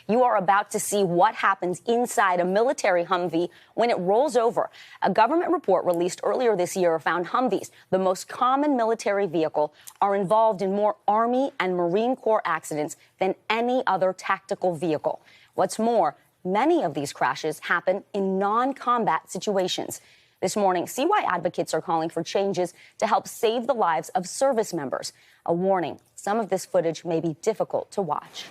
You are about to see what happens inside a military Humvee when it rolls over. A government report released earlier this year found Humvees, the most common military vehicle, are involved in more Army and Marine Corps accidents than any other tactical vehicle. What's more, many of these crashes happen in non-combat situations. This morning, see why advocates are calling for changes to help save the lives of service members. A warning, some of this footage may be difficult to watch.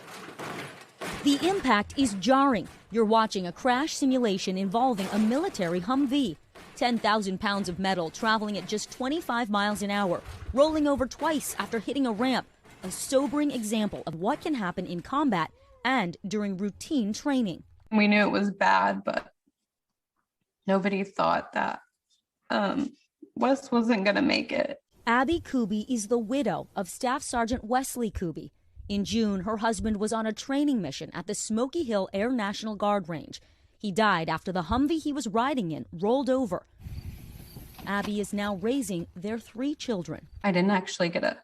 The impact is jarring. You're watching a crash simulation involving a military Humvee. 10,000 pounds of metal traveling at just 25 miles an hour, rolling over twice after hitting a ramp. A sobering example of what can happen in combat and during routine training. We knew it was bad, but nobody thought that Wes wasn't going to make it. Abby Kuby is the widow of Staff Sergeant Wesley Kuby. In June, her husband was on a training mission at the Smoky Hill Air National Guard Range. He died after the Humvee he was riding in rolled over. Abby is now raising their 3 children. I didn't actually get to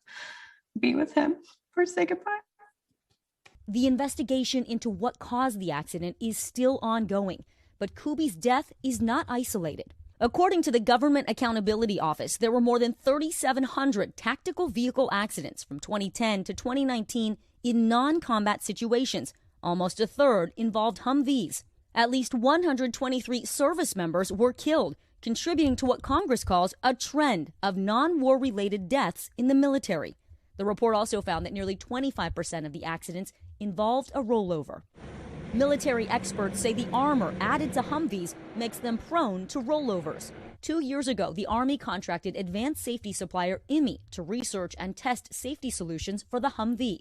be with him or say goodbye. The investigation into what caused the accident is still ongoing, but Kuby's death is not isolated. According to the Government Accountability Office, there were more than 3,700 tactical vehicle accidents from 2010 to 2019 in non-combat situations. Almost a third involved Humvees. At least 123 service members were killed, contributing to what Congress calls a trend of non-war-related deaths in the military. The report also found that nearly 25% of the accidents involved a rollover. Military experts say the armor added to Humvees makes them prone to rollovers. 2 years ago, the Army contracted advanced safety supplier IMI to research and test safety solutions for the Humvee.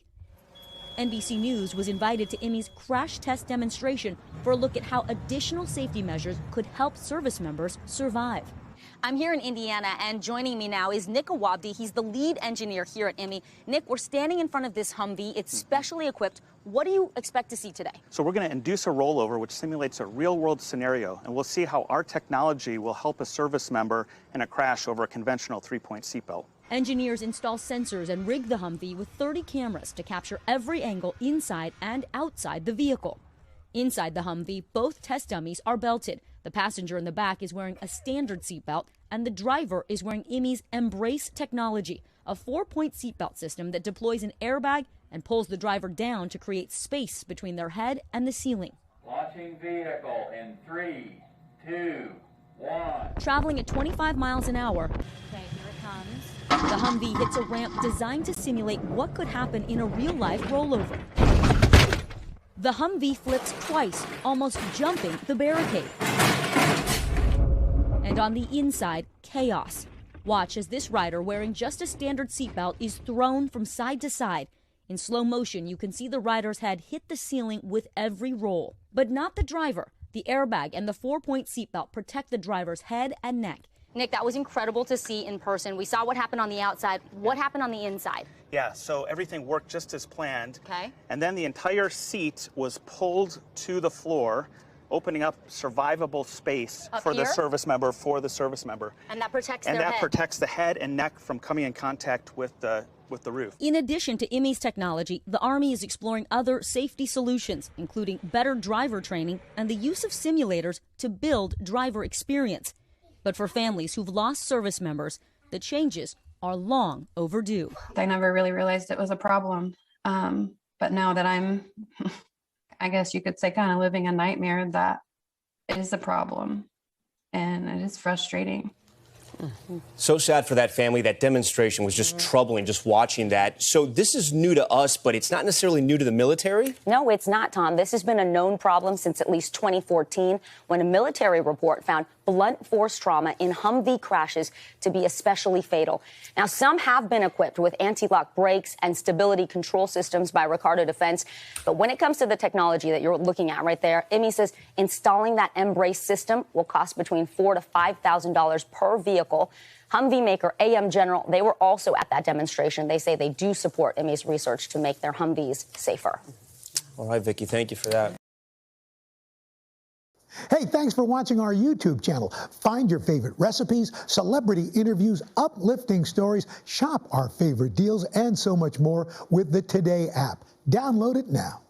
NBC News was invited to IMI's crash test demonstration for a look at how additional safety measures could help service members survive. I'm here in Indiana, and joining me now is Nick Awabdi. He's the lead engineer here at IMI. Nick, we're standing in front of this Humvee. It's specially equipped. What do you expect to see today? So we're going to induce a rollover, which simulates a real-world scenario, and we'll see how our technology will help a service member in a crash over a conventional 3-point seatbelt. Engineers install sensors and rig the Humvee with 30 cameras to capture every angle inside and outside the vehicle. Inside the Humvee, both test dummies are belted. The passenger in the back is wearing a standard seatbelt, and the driver is wearing IMI's Embrace technology, a 4-point seatbelt system that deploys an airbag and pulls the driver down to create space between their head and the ceiling. Launching vehicle in 3, 2, 1. Traveling at 25 miles an hour, Okay, here it comes. the Humvee hits a ramp designed to simulate what could happen in a real-life rollover. The Humvee flips twice, almost jumping the barricade. And on the inside, chaos. Watch as this rider, wearing just a standard seatbelt, is thrown from side to side. In slow motion, you can see the rider's head hit the ceiling with every roll. But not the driver. The airbag and the 4-point seatbelt protect the driver's head and neck. Nick, that was incredible to see in person. We saw what happened on the outside. What happened on the inside? Yeah, so everything worked just as planned. Okay. And then the entire seat was pulled to the floor, opening up survivable space Up for here? the service member, And that protects And their that head. protects the head and neck from coming in contact with the roof. In addition to IMI's technology, the Army is exploring other safety solutions, including better driver training and the use of simulators to build driver experience. But for families who've lost service members, the changes are long overdue. I never really realized it was a problem. But now that I'm, I guess you could say, kind of living a nightmare, that is a problem. And it is frustrating. So sad for that family. That demonstration was just troubling, just watching that. So this is new to us, but it's not necessarily new to the military? No, it's not, Tom. This has been a known problem since at least 2014, when a military report found blunt force trauma in Humvee crashes to be especially fatal. Now, some have been equipped with anti-lock brakes and stability control systems by Ricardo Defense. But when it comes to the technology that you're looking at right there, IMI says installing that Embrace system will cost between $4,000 to $5,000 per vehicle. Humvee maker AM General, they were also at that demonstration. They say they do support IMI's research to make their Humvees safer. All right, Vicky, thank you for that. Hey, thanks for watching our YouTube channel. Find your favorite recipes, celebrity interviews, uplifting stories, shop our favorite deals, and so much more with the Today app. Download it now.